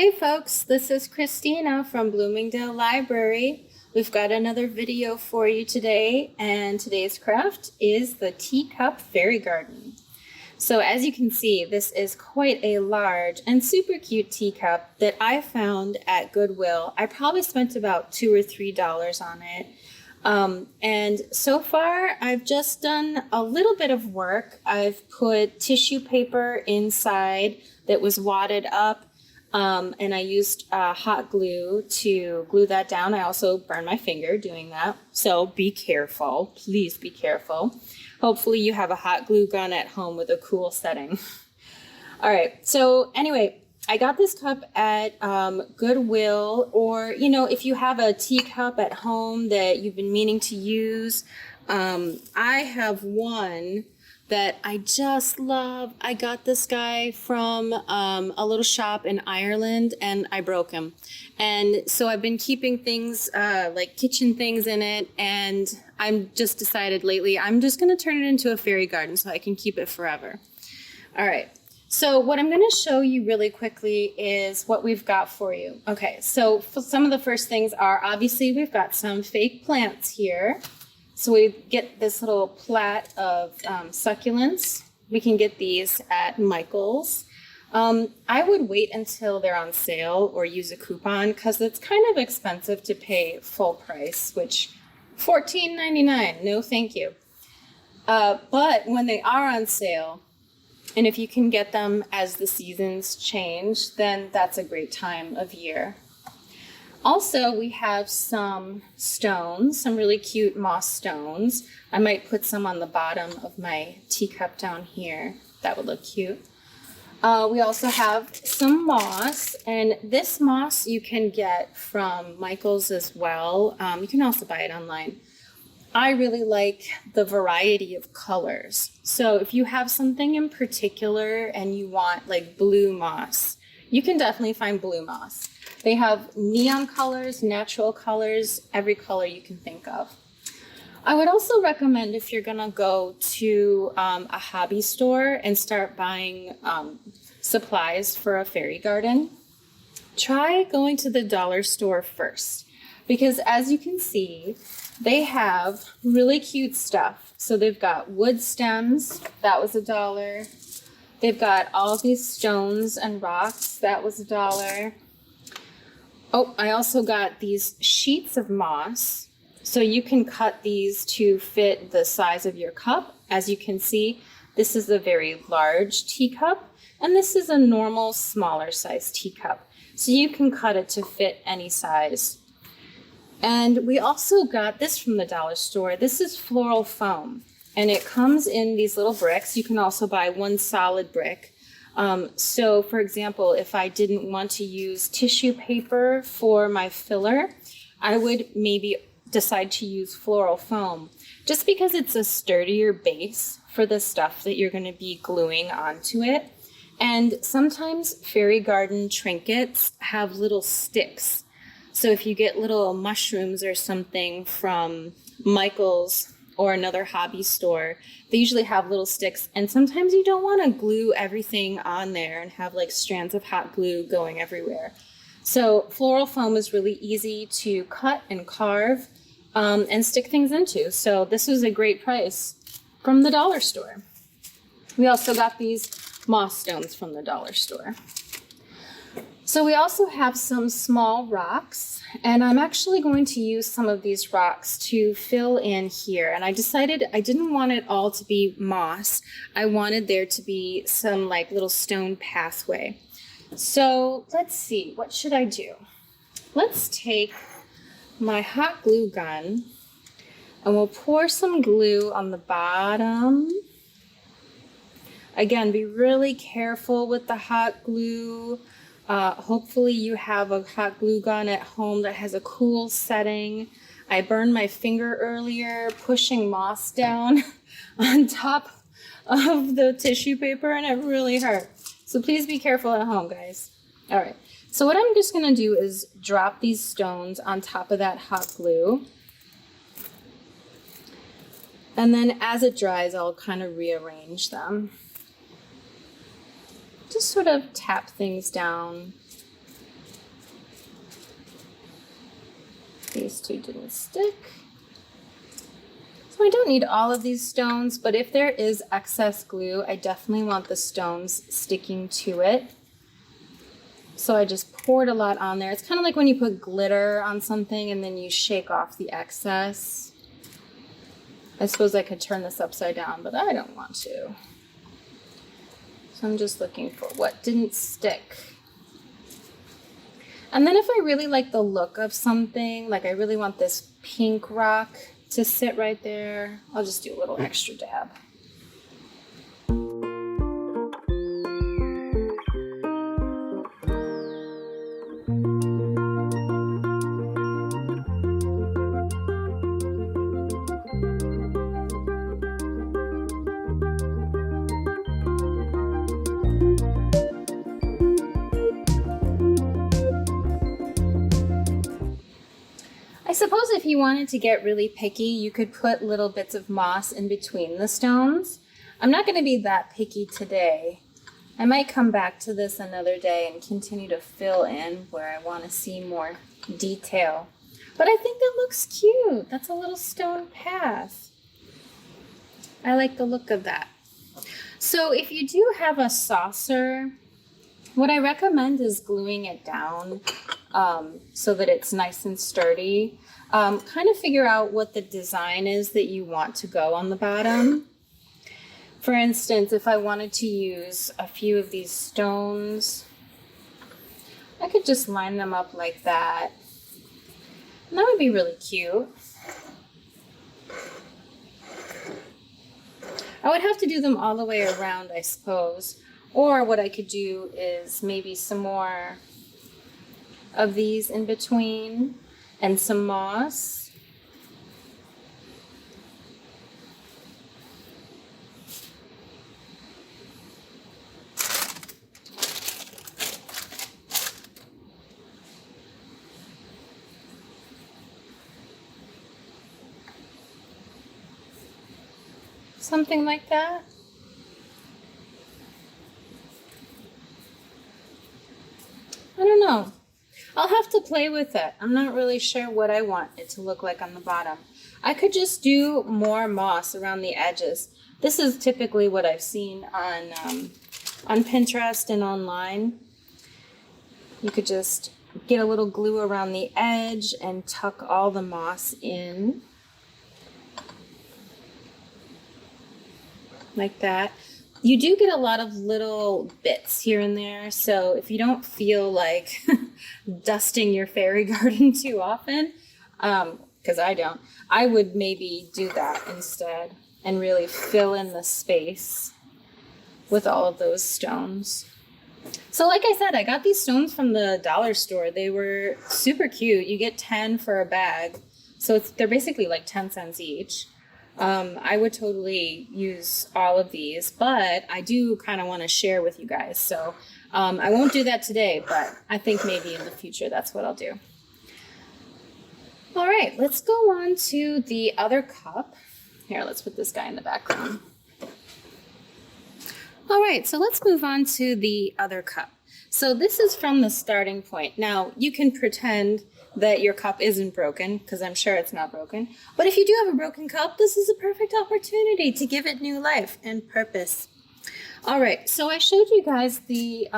Hey folks, this is Christina from Bloomingdale Library. We've got another video for you today, and today's craft is the teacup fairy garden. So as you can see, this is quite a large and super cute teacup that I found at Goodwill. I probably spent about $2 or $3 on it. And so far I've just done a little bit of work. I've put tissue paper inside that was wadded up. And I used hot glue to glue that down. I also burned my finger doing that. So be careful, please be careful. Hopefully you have a hot glue gun at home with a cool setting. All right, so anyway, I got this cup at Goodwill, or, if you have a teacup at home that you've been meaning to use. I have one that I just love. I got this guy from a little shop in Ireland, and I broke him. And so I've been keeping things like kitchen things in it, and I'm just decided lately I'm just gonna turn it into a fairy garden so I can keep it forever. All right, so what I'm gonna show you really quickly is what we've got for you. Okay, so some of the first things are, obviously we've got some fake plants here. So we get this little plat of succulents. We can get these at Michael's. I would wait until they're on sale or use a coupon because it's kind of expensive to pay full price, which $14.99, no thank you. But when they are on sale, and if you can get them as the seasons change, then that's a great time of year. Also, we have some stones, some really cute moss stones. I might put some on the bottom of my teacup down here. That would look cute. We also have some moss, and this moss you can get from Michael's as well. You can also buy it online. I really like the variety of colors. So if you have something in particular and you want like blue moss, you can definitely find blue moss. They have neon colors, natural colors, every color you can think of. I would also recommend, if you're gonna go to a hobby store and start buying supplies for a fairy garden, try going to the dollar store first. Because as you can see, they have really cute stuff. So they've got wood stems, that was $1. They've got all these stones and rocks, that was $1. Oh, I also got these sheets of moss. So you can cut these to fit the size of your cup. As you can see, this is a very large teacup, and this is a normal, smaller size teacup. So you can cut it to fit any size. And we also got this from the dollar store. This is Floral foam, and it comes in these little bricks. You can also buy one solid brick. So for example, if I didn't want to use tissue paper for my filler, I would maybe decide to use Floral foam, just because it's a sturdier base for the stuff that you're going to be gluing onto it. And sometimes fairy garden trinkets have little sticks. So if you get little mushrooms or something from Michael's or another hobby store, they usually have little sticks, and sometimes you don't want to glue everything on there and have like strands of hot glue going everywhere. So Floral foam is really easy to cut and carve and stick things into. So this was a great price from the dollar store. We also got these moss stones from the dollar store. So we also have some small rocks, and I'm actually going to use some of these rocks to fill in here. And I decided I didn't want it all to be moss. I wanted there to be some like little stone pathway. So let's see, what should I do? Let's take my hot glue gun and we'll pour some glue on the bottom. Again, be really careful with the hot glue. Hopefully you have a hot glue gun at home that has a cool setting. I burned my finger earlier pushing moss down on top of the tissue paper, and it really hurt. So please be careful at home, guys. All right, so what I'm just gonna do is drop these stones on top of that hot glue. And then as it dries, I'll kind of rearrange them. Just sort of tap things down These two didn't stick. So I don't need all of these stones, but if there is excess glue, I definitely want the stones sticking to it. So I just poured a lot on there. It's kind of like when you put glitter on something and then you shake off the excess. I suppose I could turn this upside down, but I don't want to. So I'm just looking for what didn't stick. And then if I really like the look of something, like I really want this pink rock to sit right there, I'll just do a little extra dab. I suppose if you wanted to get really picky, you could put little bits of moss in between the stones. I'm not going to be that picky today. I might come back to this another day and continue to fill in where I want to see more detail. But I think that looks cute. That's a little stone path. I like the look of that. So if you do have a saucer, what I recommend is gluing it down so that it's nice and sturdy. Kind of figure out what the design is that you want to go on the bottom. For instance, if I wanted to use a few of these stones, I could just line them up like that. And that would be really cute. I would have to do them all the way around, I suppose. Or what I could do is maybe some more of these in between and some moss. Something like that. I don't know. I'll have to play with it. I'm not really sure what I want it to look like on the bottom. I could just do more moss around the edges. This is typically what I've seen on Pinterest and online. You could just get a little glue around the edge and tuck all the moss in. Like that. You do get a lot of little bits here and there, so if you don't feel like dusting your fairy garden too often, because I don't, I would maybe do that instead and really fill in the space with all of those stones. So like I said, I got these stones from the dollar store. They were super cute. You get 10 for a bag, so they're basically like 10 cents each. I would totally use all of these, but I do kind of want to share with you guys. So I won't do that today, but I think maybe in the future that's what I'll do. All right, let's go on to the other cup. Here, let's put this guy in the background. All right, so let's move on to the other cup. So this is from the starting point. Now, you can pretend that your cup isn't broken, because I'm sure it's not broken. But if you do have a broken cup, this is a perfect opportunity to give it new life and purpose. All right, so I showed you guys the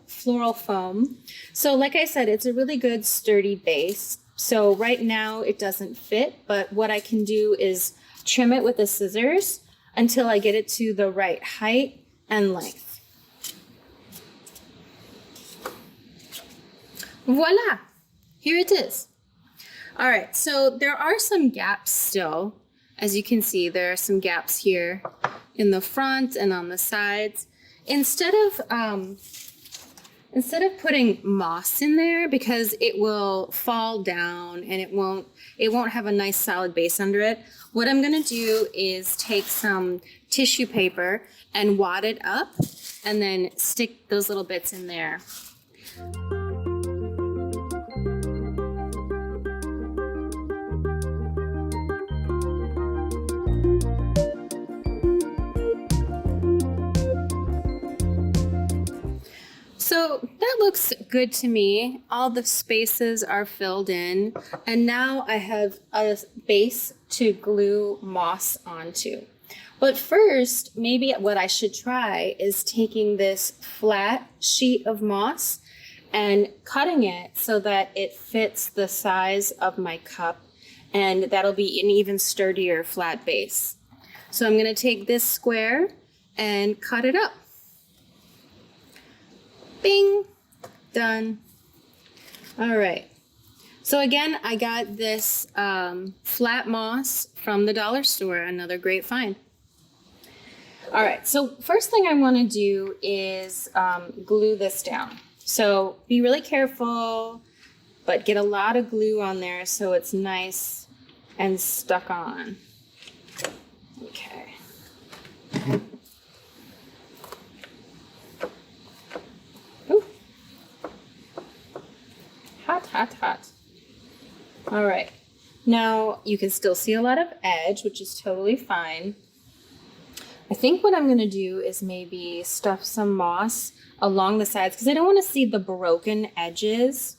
floral foam. So like I said, it's a really good sturdy base. So right now it doesn't fit, but what I can do is trim it with the scissors until I get it to the right height and length. Voila! Here it is. All right, so there are some gaps still. As you can see, there are some gaps here in the front and on the sides. Instead of putting moss in there, because it will fall down and it won't have a nice solid base under it, what I'm gonna do is take some tissue paper and wad it up and then stick those little bits in there. So that that looks good to me. All the spaces are filled in, and now I have a base to glue moss onto. But first, maybe what I should try is taking this flat sheet of moss and cutting it so that it fits the size of my cup, and that'll be an even sturdier flat base. So I'm going to take this square and cut it up. Bing! Done. All right. So again, I got this flat moss from the dollar store, another great find. All right, so first thing I want to do is glue this down. So be really careful, but get a lot of glue on there so it's nice and stuck on. Okay. Ooh. Hot, hot, hot. All right. Now you can still see a lot of edge, which is totally fine. I think what I'm going to do is maybe stuff some moss along the sides because I don't want to see the broken edges.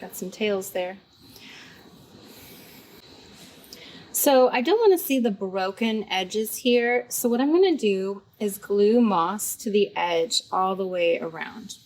Got some tails there. So I don't want to see the broken edges here. So what I'm going to do is glue moss to the edge all the way around.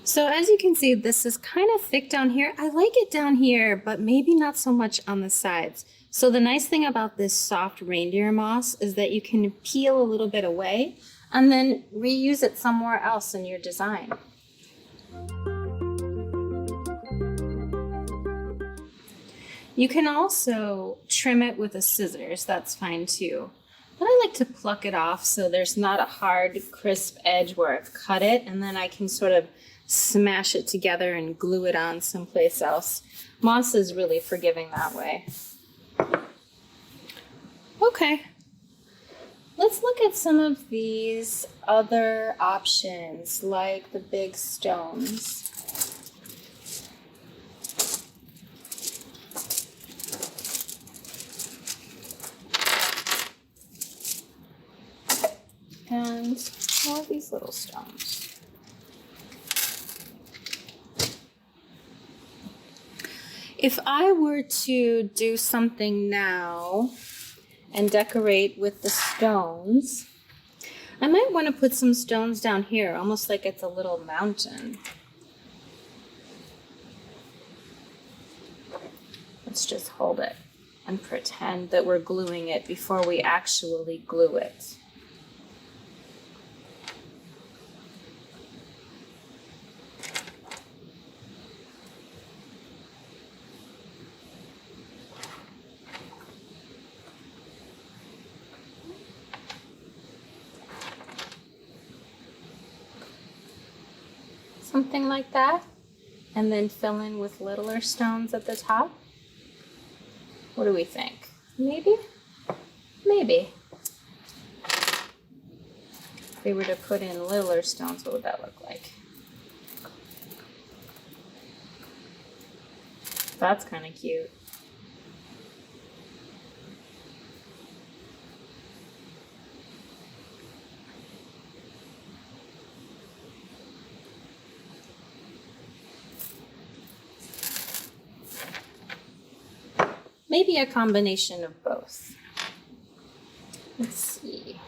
So as you can see, this is kind of thick down here. I like it down here, but maybe not so much on the sides. So the nice thing about this soft reindeer moss is that you can peel a little bit away and then reuse it somewhere else in your design. You can also trim it with a scissors, that's fine too. But I like to pluck it off so there's not a hard, crisp edge where I've cut it, and then I can sort of smash it together and glue it on someplace else. Moss is really forgiving that way. Okay, let's look at some of these other options like the big stones. And more of these little stones. If I were to do something now and decorate with the stones, I might want to put some stones down here, almost like it's a little mountain. Let's just hold it and pretend that we're gluing it before we actually glue it. Something like that, and then fill in with littler stones at the top. What do we think? Maybe? Maybe. If we were to put in littler stones, what would that look like? That's kind of cute. Maybe a combination of both. Let's see.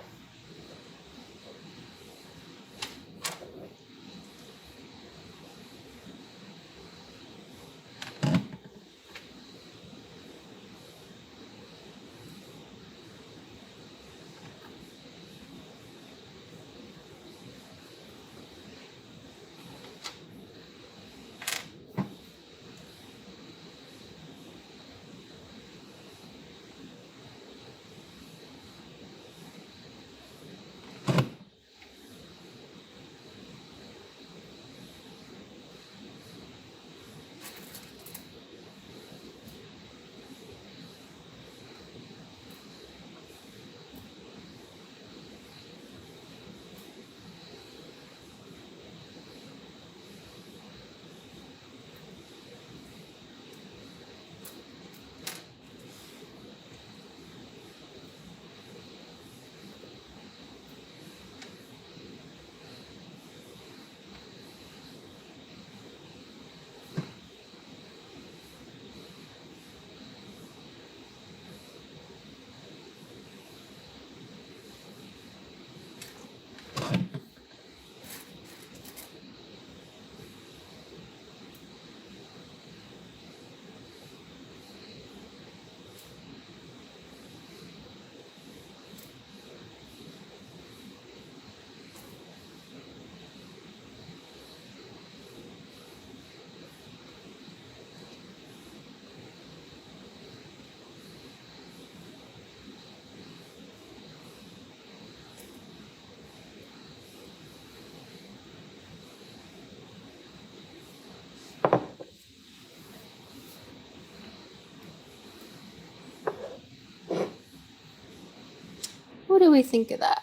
do we think of that?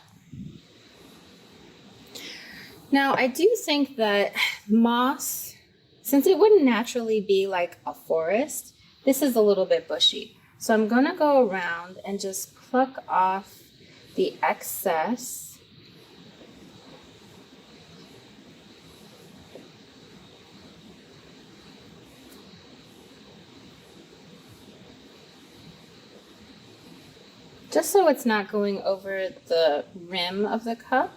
Now, I do think that moss, since it wouldn't naturally be like a forest, this is a little bit bushy. So I'm gonna go around and just pluck off the excess. Just so it's not going over the rim of the cup.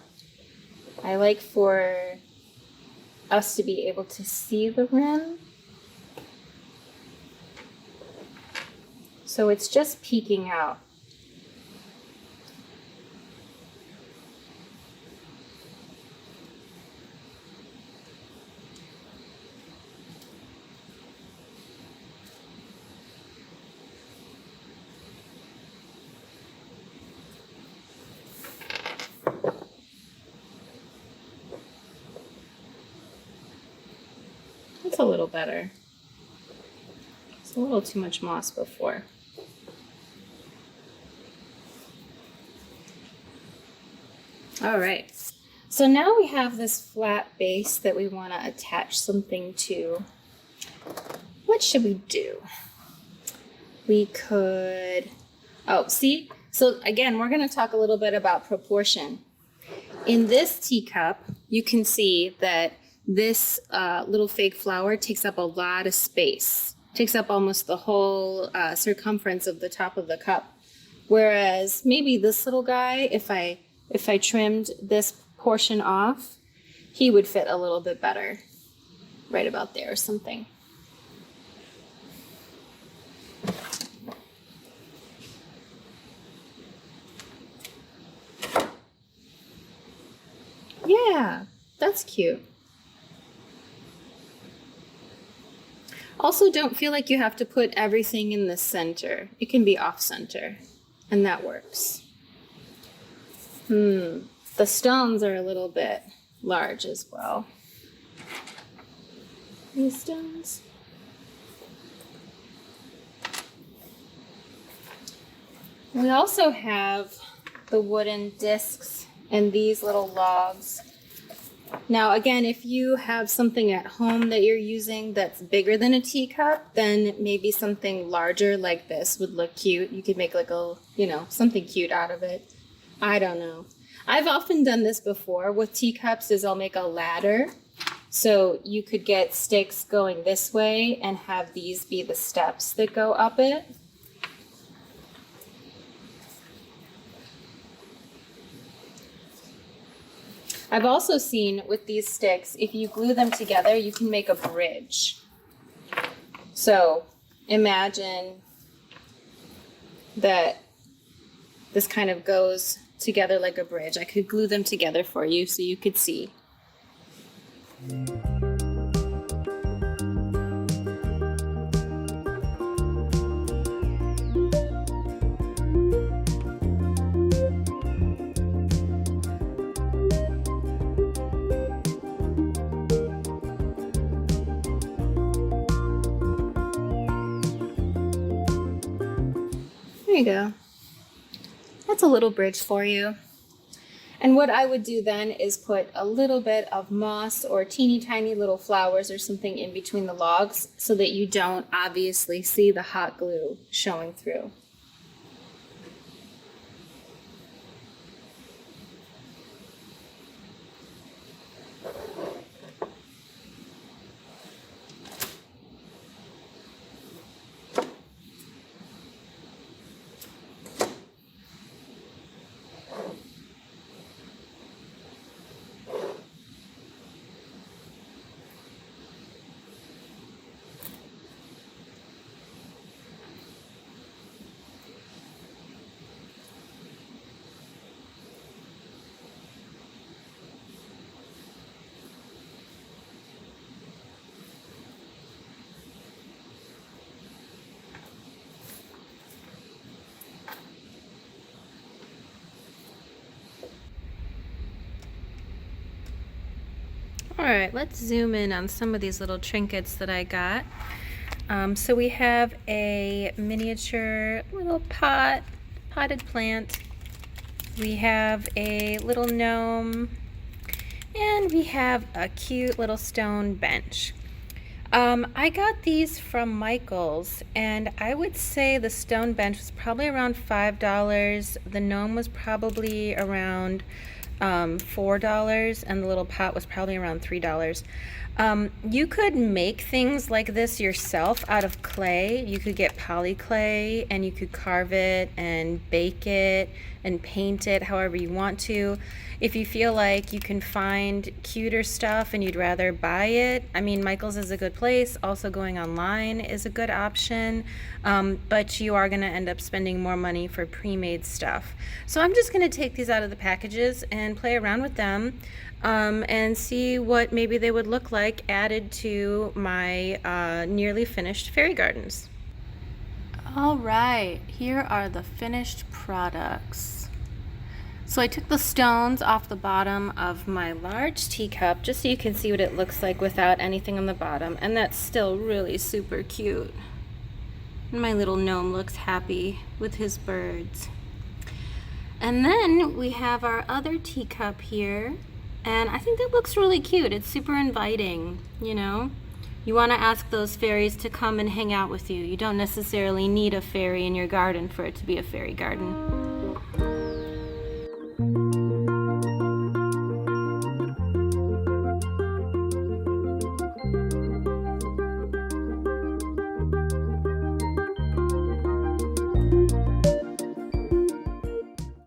I like for us to be able to see the rim. So it's just peeking out. That's a little better. It's a little too much moss before. All right, so now we have this flat base that we want to attach something to. What should we do? We could, oh, see? So again, we're going to talk a little bit about proportion. In this teacup, you can see that this little fake flower takes up a lot of space, takes up almost the whole circumference of the top of the cup. Whereas maybe this little guy, if I trimmed this portion off, he would fit a little bit better, right about there or something. Yeah, that's cute. Also, don't feel like you have to put everything in the center. It can be off center, and that works. The stones are a little bit large as well. These stones. We also have the wooden discs and these little logs. Now, again, if you have something at home that you're using that's bigger than a teacup, then maybe something larger like this would look cute. You could make like a, something cute out of it. I don't know. I've often done this before with teacups is I'll make a ladder. So you could get sticks going this way and have these be the steps that go up it. I've also seen with these sticks, if you glue them together, you can make a bridge. So imagine that this kind of goes together like a bridge. I could glue them together for you so you could see. There you go. That's a little bridge for you. And what I would do then is put a little bit of moss or teeny tiny little flowers or something in between the logs so that you don't obviously see the hot glue showing through. All right, let's zoom in on some of these little trinkets that I got. So we have a miniature little potted plant. We have a little gnome, and we have a cute little stone bench. I got these from Michael's, and I would say the stone bench was probably around $5. The gnome was probably around $4, and the little pot was probably around $3. You could make things like this yourself out of clay. You could get poly clay and you could carve it and bake it and paint it however you want to. If you feel like you can find cuter stuff and you'd rather buy it, I mean, Michael's is a good place. Also, going online is a good option, but you are going to end up spending more money for pre-made stuff. So I'm just going to take these out of the packages and play around with them and see what maybe they would look like added to my nearly finished fairy gardens. All right, here are the finished products. So I took the stones off the bottom of my large teacup just so you can see what it looks like without anything on the bottom, and that's still really super cute. And my little gnome looks happy with his birds. And then we have our other teacup here, and I think that looks really cute. It's super inviting, you know? You want to ask those fairies to come and hang out with you. You don't necessarily need a fairy in your garden for it to be a fairy garden.